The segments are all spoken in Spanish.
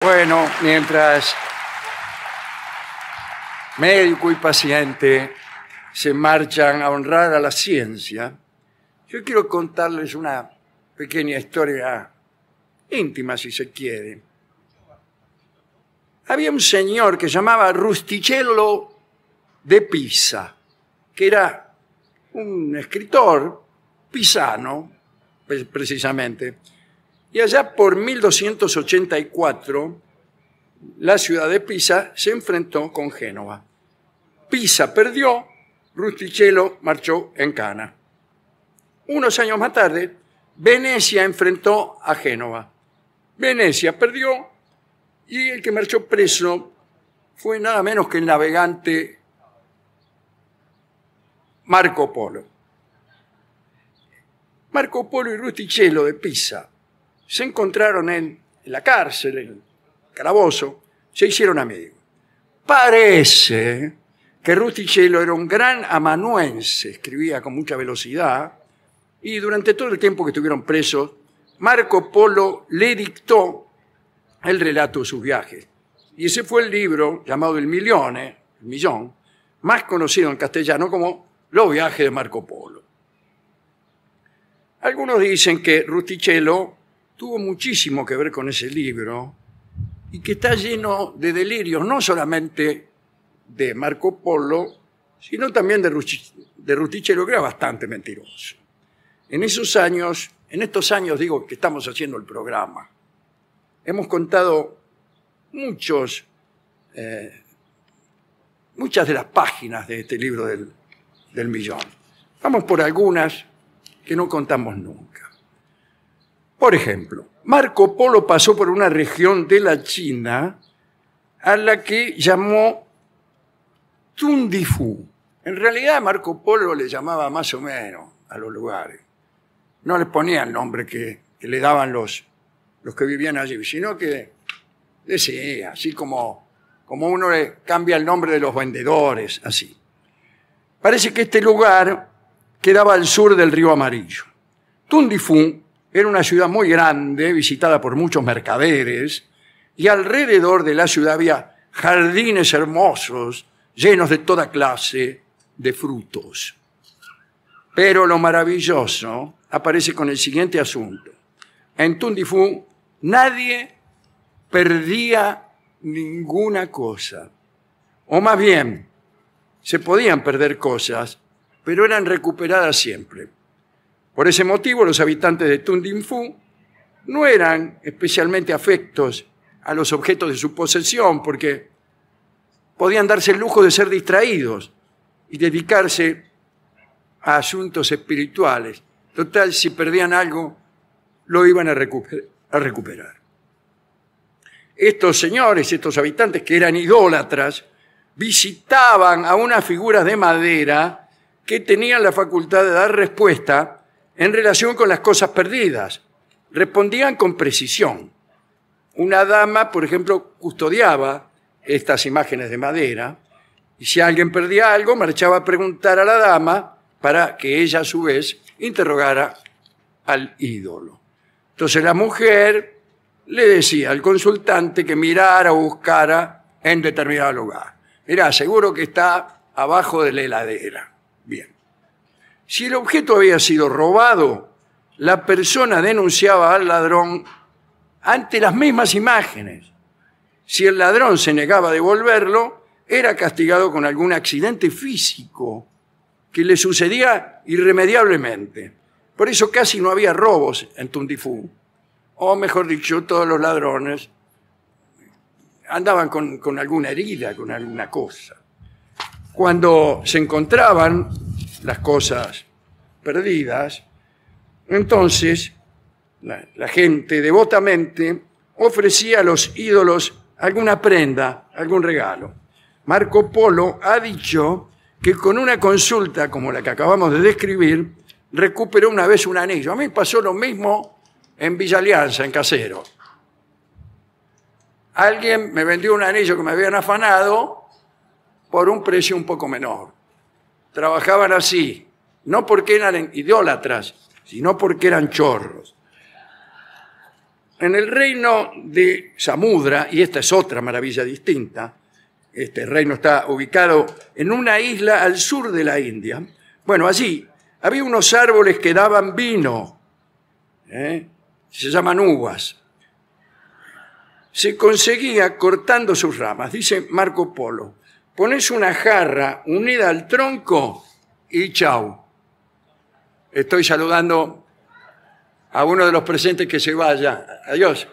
Bueno, mientras médico y paciente se marchan a honrar a la ciencia, yo quiero contarles una pequeña historia íntima, si se quiere. Había un señor que se llamaba Rustichello de Pisa, que era un escritor pisano, precisamente. Y allá por 1284, la ciudad de Pisa se enfrentó con Génova. Pisa perdió, Rustichello marchó en cana. Unos años más tarde, Venecia enfrentó a Génova. Venecia perdió y el que marchó preso fue nada menos que el navegante Marco Polo. Marco Polo y Rustichello de Pisa se encontraron en la cárcel, en el calabozo, se hicieron amigos. Parece que Rustichello era un gran amanuense, escribía con mucha velocidad, y durante todo el tiempo que estuvieron presos, Marco Polo le dictó el relato de sus viajes. Y ese fue el libro llamado El Millón, más conocido en castellano como Los viajes de Marco Polo. Algunos dicen que Rustichello tuvo muchísimo que ver con ese libro y que está lleno de delirios, no solamente de Marco Polo, sino también de Rustichello, que era bastante mentiroso. En estos años digo que estamos haciendo el programa, hemos contado muchas de las páginas de este libro del Millón. Vamos por algunas que no contamos nunca. Por ejemplo, Marco Polo pasó por una región de la China a la que llamó Tundifú. En realidad Marco Polo le llamaba más o menos a los lugares. No le ponía el nombre que le daban los que vivían allí, sino que decía, así como uno le cambia el nombre de los vendedores, así. Parece que este lugar quedaba al sur del río Amarillo. Tundifú era una ciudad muy grande, visitada por muchos mercaderes, y alrededor de la ciudad había jardines hermosos, llenos de toda clase de frutos. Pero lo maravilloso aparece con el siguiente asunto. En Tundifú nadie perdía ninguna cosa. O más bien, se podían perder cosas, pero eran recuperadas siempre. Por ese motivo, los habitantes de Tundifú no eran especialmente afectos a los objetos de su posesión, porque podían darse el lujo de ser distraídos y dedicarse a asuntos espirituales. Total, si perdían algo, lo iban a recuperar. Estos señores, estos habitantes que eran idólatras, visitaban a unas figuras de madera que tenían la facultad de dar respuesta en relación con las cosas perdidas. Respondían con precisión. Una dama, por ejemplo, custodiaba estas imágenes de madera, y si alguien perdía algo, marchaba a preguntar a la dama para que ella, a su vez, interrogara al ídolo. Entonces la mujer le decía al consultante que mirara o buscara en determinado lugar. Mirá, seguro que está abajo de la heladera. Bien. Si el objeto había sido robado, la persona denunciaba al ladrón ante las mismas imágenes. Si el ladrón se negaba a devolverlo, era castigado con algún accidente físico que le sucedía irremediablemente. Por eso casi no había robos en Tundifú. O mejor dicho, todos los ladrones andaban con alguna herida, con alguna cosa. Cuando se encontraban las cosas perdidas, entonces la gente devotamente ofrecía a los ídolos alguna prenda, algún regalo. Marco Polo ha dicho que con una consulta como la que acabamos de describir, recuperó una vez un anillo. A mí pasó lo mismo en Villa Alianza, en Casero. Alguien me vendió un anillo que me habían afanado por un precio un poco menor. Trabajaban así, no porque eran idólatras, sino porque eran chorros. en el reino de Samudra, y esta es otra maravilla distinta, este reino está ubicado en una isla al sur de la India. Bueno, allí había unos árboles que daban vino, se llaman uvas. Se conseguía cortando sus ramas. Dice Marco Polo, pones una jarra unida al tronco y chau. Estoy saludando a uno de los presentes que se vaya. Adiós.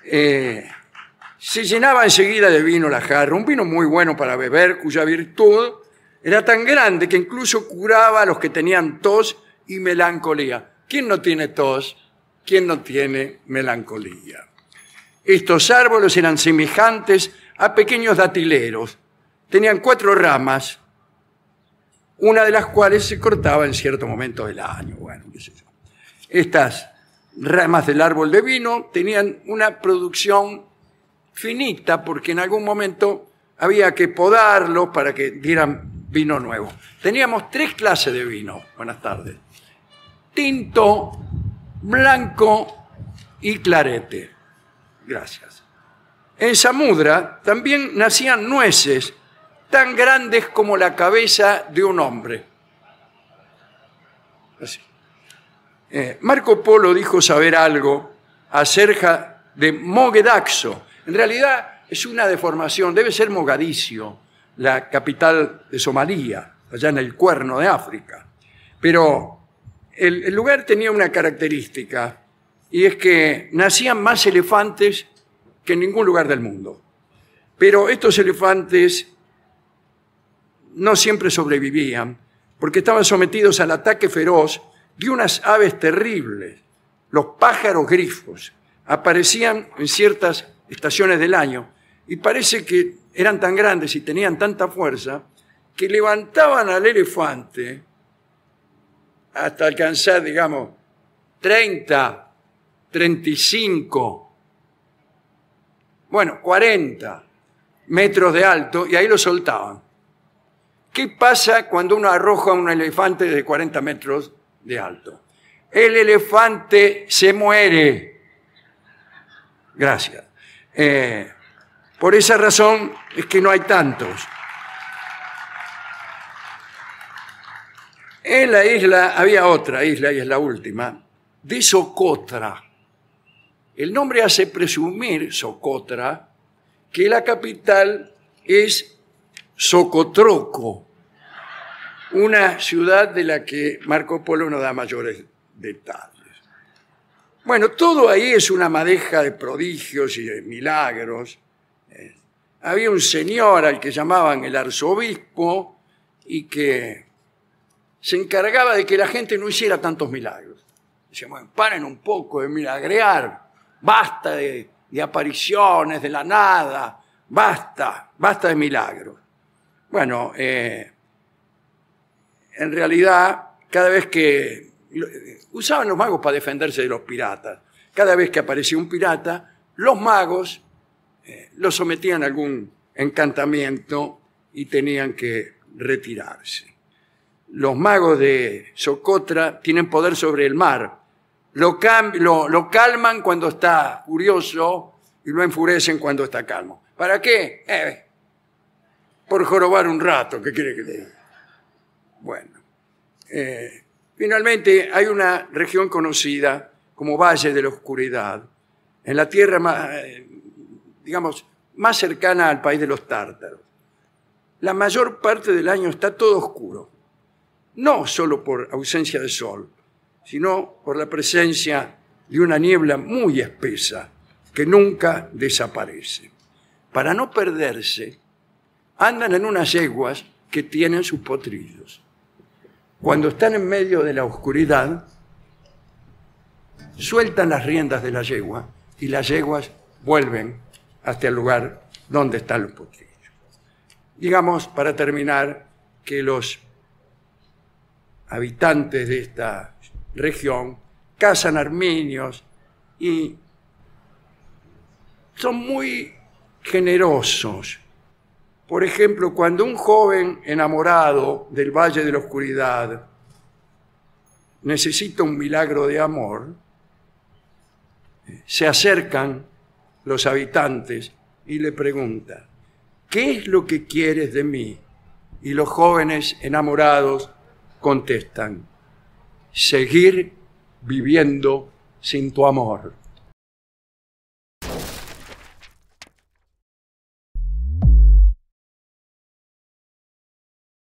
Se llenaba enseguida de vino la jarra, un vino muy bueno para beber, cuya virtud era tan grande que incluso curaba a los que tenían tos y melancolía. ¿Quién no tiene tos? ¿Quién no tiene melancolía? Estos árboles eran semejantes a pequeños datileros. Tenían 4 ramas, una de las cuales se cortaba en cierto momento del año. Bueno, qué sé yo. Estas ramas del árbol de vino tenían una producción finita porque en algún momento había que podarlos para que dieran vino nuevo. Teníamos 3 clases de vino. Buenas tardes. Tinto, blanco y clarete. Gracias. En Samudra también nacían nueces tan grandes como la cabeza de un hombre. Así. Marco Polo dijo saber algo acerca de Moguedaxo. En realidad es una deformación, debe ser Mogadiscio, la capital de Somalia, allá en el Cuerno de África. Pero el lugar tenía una característica, y es que nacían más elefantes que en ningún lugar del mundo. Pero estos elefantes no siempre sobrevivían, porque estaban sometidos al ataque feroz de unas aves terribles, los pájaros grifos. Aparecían en ciertas estaciones del año y parece que eran tan grandes y tenían tanta fuerza que levantaban al elefante hasta alcanzar, digamos, 30, 35, bueno, 40 metros de alto y ahí lo soltaban. ¿Qué pasa cuando uno arroja a un elefante de 40 metros de alto? El elefante se muere. Gracias. Por esa razón es que no hay tantos. En la isla había otra isla, y es la última, de Socotra. El nombre hace presumir, Socotra, que la capital es Socotroco, una ciudad de la que Marco Polo no da mayores detalles. Bueno, todo ahí es una madeja de prodigios y de milagros. Había un señor al que llamaban el arzobispo y que se encargaba de que la gente no hiciera tantos milagros. Decían, bueno, paren un poco de milagrear, basta de apariciones de la nada, basta de milagros. Bueno, en realidad, cada vez que usaban los magos para defenderse de los piratas, cada vez que aparecía un pirata, los magos lo sometían a algún encantamiento y tenían que retirarse. Los magos de Socotra tienen poder sobre el mar. Lo calman cuando está furioso y lo enfurecen cuando está calmo. ¿Para qué? Por jorobar un rato, ¿qué quiere que le diga? Bueno, finalmente hay una región conocida como Valle de la Oscuridad, en la tierra más, digamos, más cercana al país de los tártaros. La mayor parte del año está todo oscuro, no solo por ausencia de sol, sino por la presencia de una niebla muy espesa que nunca desaparece. Para no perderse, andan en unas yeguas que tienen sus potrillos. Cuando están en medio de la oscuridad, sueltan las riendas de la yegua y las yeguas vuelven hasta el lugar donde están los potrillos. Digamos, para terminar, que los habitantes de esta región cazan arminios y son muy generosos. Por ejemplo, cuando un joven enamorado del Valle de la Oscuridad necesita un milagro de amor, se acercan los habitantes y le preguntan, ¿qué es lo que quieres de mí? Y los jóvenes enamorados contestan, seguir viviendo sin tu amor.